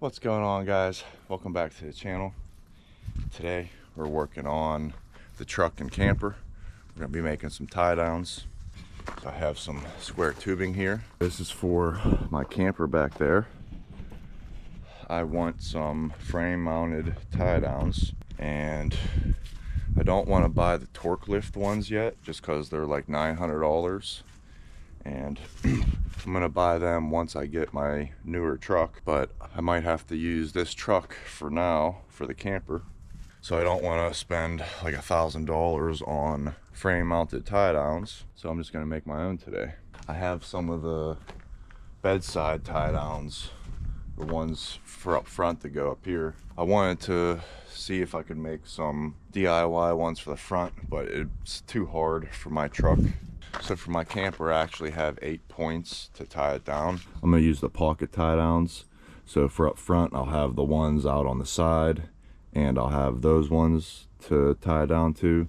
What's going on, guys? Welcome back to the channel. Today we're working on the truck and camper. We're gonna be making some tie downs. So I have some square tubing here. This is for my camper back there. I want some frame mounted tie downs, and I don't want to buy the torque lift ones yet just because they're like $900, and I'm gonna buy them once I get my newer truck, but I might have to use this truck for now for the camper. So I don't want to spend like $1,000 on frame mounted tie downs. So I'm just gonna make my own today. I have some of the bedside tie downs, the ones for up front that go up here. I wanted to see if I could make some DIY ones for the front, but it's too hard for my truck. So for my camper, I actually have 8 points to tie it down. I'm gonna use the pocket tie downs. So for up front, I'll have the ones out on the side, and I'll have those ones to tie down to.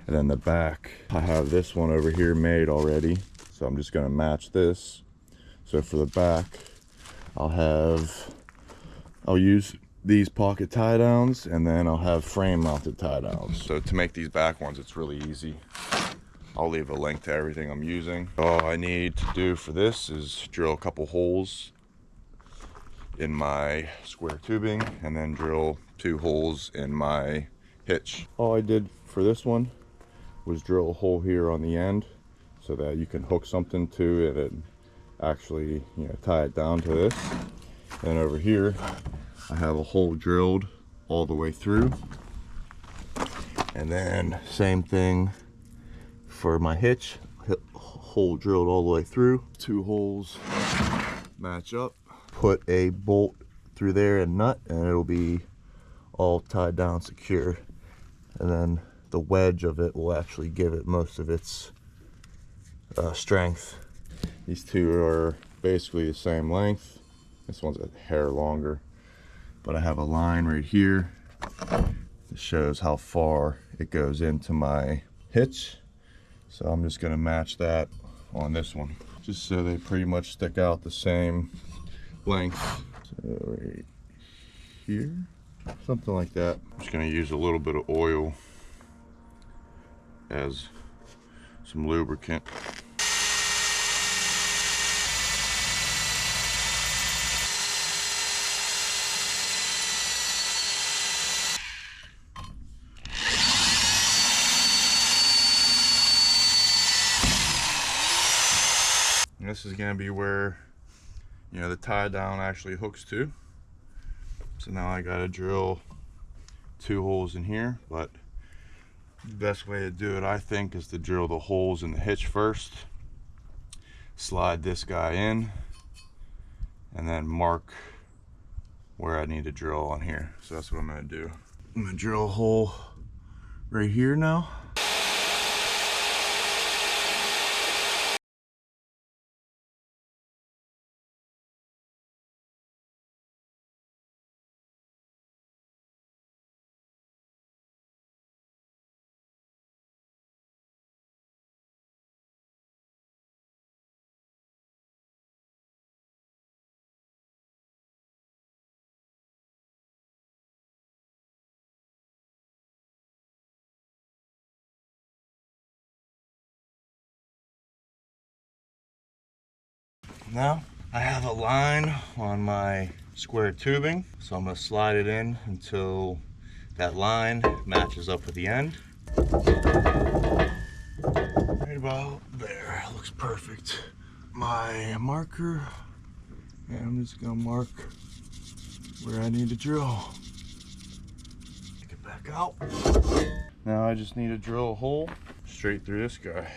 And then the back, I have this one over here made already. So I'm just gonna match this. So for the back, I'll use these pocket tie downs, and then I'll have frame mounted tie downs. So to make these back ones, it's really easy. I'll leave a link to everything I'm using. All I need to do for this is drill a couple holes in my square tubing and then drill 2 holes in my hitch. All I did for this one was drill a hole here on the end so that you can hook something to it and actually, tie it down to this. And over here, I have a hole drilled all the way through. And then same thing for my hitch, hole drilled all the way through. 2 holes match up. Put a bolt through there and nut, and it'll be all tied down secure. And then the wedge of it will actually give it most of its strength. These two are basically the same length. This one's a hair longer, but I have a line right here that shows how far it goes into my hitch. So I'm just gonna match that on this one, just so they pretty much stick out the same length. So right here, something like that. I'm just gonna use a little bit of oil as some lubricant. And this is gonna be where, the tie down actually hooks to. So now I gotta drill 2 holes in here, but the best way to do it, I think, is to drill the holes in the hitch first, slide this guy in, and then mark where I need to drill on here. So that's what I'm gonna do. I'm gonna drill a hole right here now. Now I have a line on my square tubing, so I'm going to slide it in until that line matches up with the end. Right about there, looks perfect. My marker, and I'm just going to mark where I need to drill. Take it back out. Now I just need to drill a hole straight through this guy.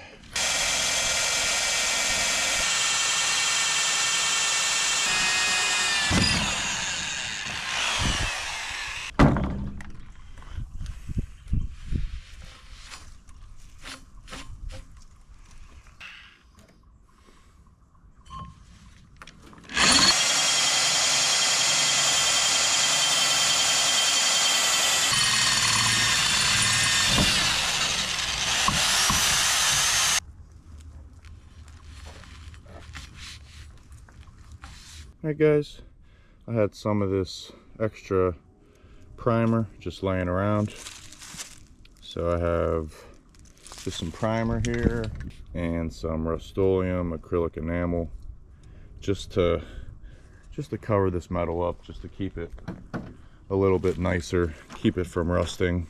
Alright guys, I had some of this extra primer just laying around. So I have just some primer here and some Rust-Oleum acrylic enamel just to cover this metal up, just to keep it a little bit nicer, keep it from rusting.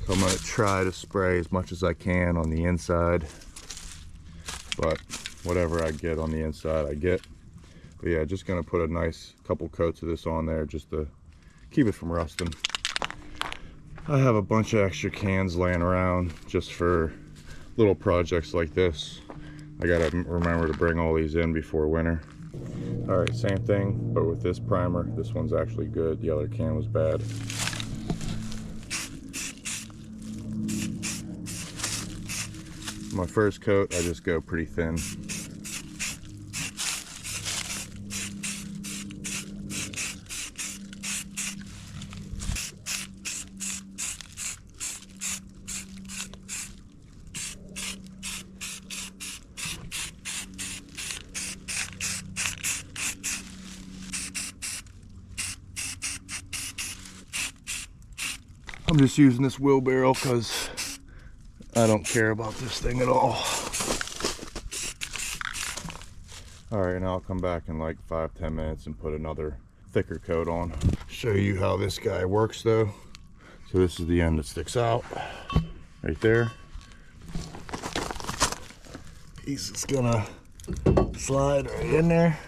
So I'm going to try to spray as much as I can on the inside, but whatever I get on the inside I get. But yeah, just going to put a nice couple coats of this on there just to keep it from rusting. I have a bunch of extra cans laying around just for little projects like this. I gotta remember to bring all these in before winter. All right, same thing, but with this primer. This one's actually good. The other can was bad. My first coat, I just go pretty thin. I'm just using this wheelbarrow because I don't care about this thing at all. Alright, now I'll come back in like 5-10 minutes and put another thicker coat on. Show you how this guy works though. So this is the end that sticks out right there. He's just gonna slide right in there.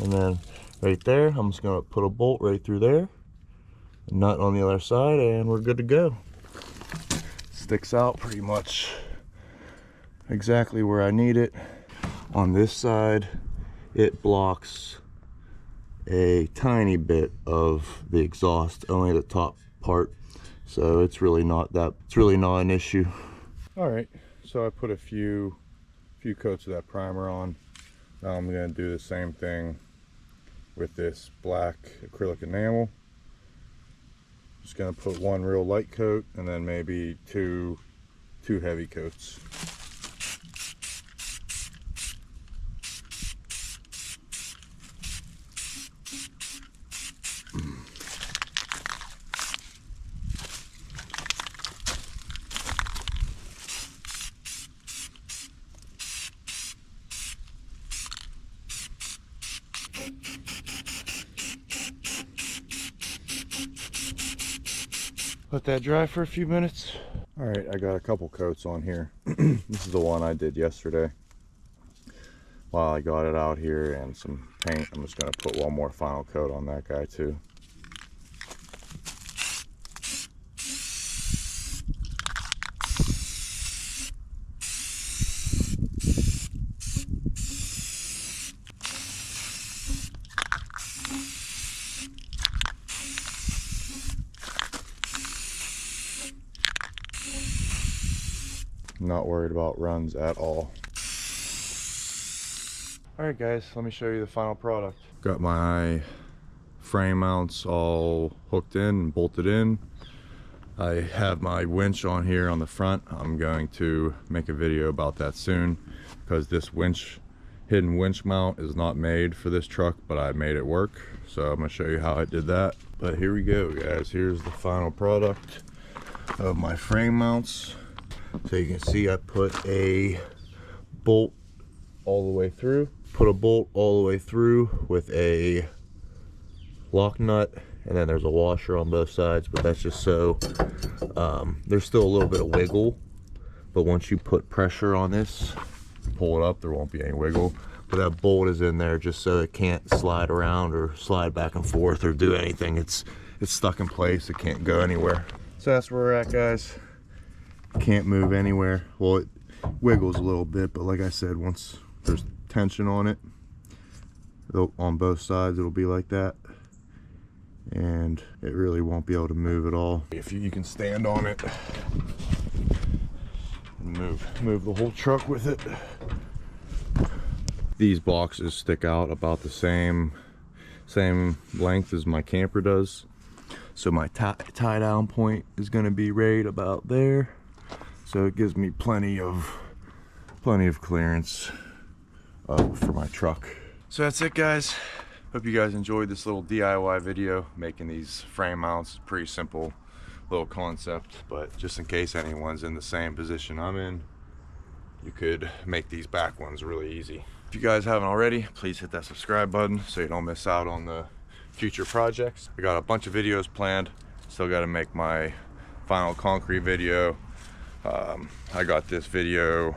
And then right there, I'm just gonna put a bolt right through there, a nut on the other side, and we're good to go. Sticks out pretty much exactly where I need it. On this side, it blocks a tiny bit of the exhaust, only the top part. So it's really not an issue. All right, so I put a few coats of that primer on. Now I'm gonna do the same thing with this black acrylic enamel. Just gonna put one real light coat and then maybe two heavy coats. Let that dry for a few minutes. All right, I got a couple coats on here. This is the one I did yesterday. While I got it out here and some paint, I'm just gonna put one more final coat on that guy too. Not worried about runs at all. Alright guys, let me show you the final product. Got my frame mounts all hooked in and bolted in. I have my winch on here on the front. I'm going to make a video about that soon because this hidden winch mount is not made for this truck, but I made it work. So I'm going to show you how I did that. But here we go guys, here's the final product of my frame mounts. So you can see I put a bolt all the way through. Put a bolt all the way through with a lock nut, and then there's a washer on both sides, but that's just so there's still a little bit of wiggle, but once you put pressure on this, pull it up, there won't be any wiggle. But that bolt is in there just so it can't slide around or slide back and forth or do anything. It's stuck in place, it can't go anywhere. So that's where we're at guys. Can't move anywhere. Well, it wiggles a little bit, but like I said, once there's tension on it, on both sides, it'll be like that, and it really won't be able to move at all. If you can stand on it and move the whole truck with it. These boxes stick out about the same length as my camper does, so my tie down point is going to be right about there. So it gives me plenty of clearance for my truck. So that's it, guys. Hope you guys enjoyed this little DIY video making these frame mounts. Pretty simple little concept, but just in case anyone's in the same position I'm in, you could make these back ones really easy. If you guys haven't already, please hit that subscribe button so you don't miss out on the future projects. I got a bunch of videos planned. Still got to make my final concrete video. I got this video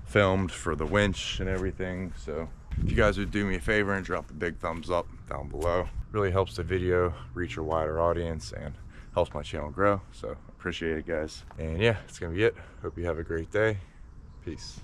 filmed for the winch and everything, so if you guys would do me a favor and drop a big thumbs up down below, really helps the video reach a wider audience and helps my channel grow. So appreciate it, guys. And yeah, it's gonna be it. Hope you have a great day. Peace.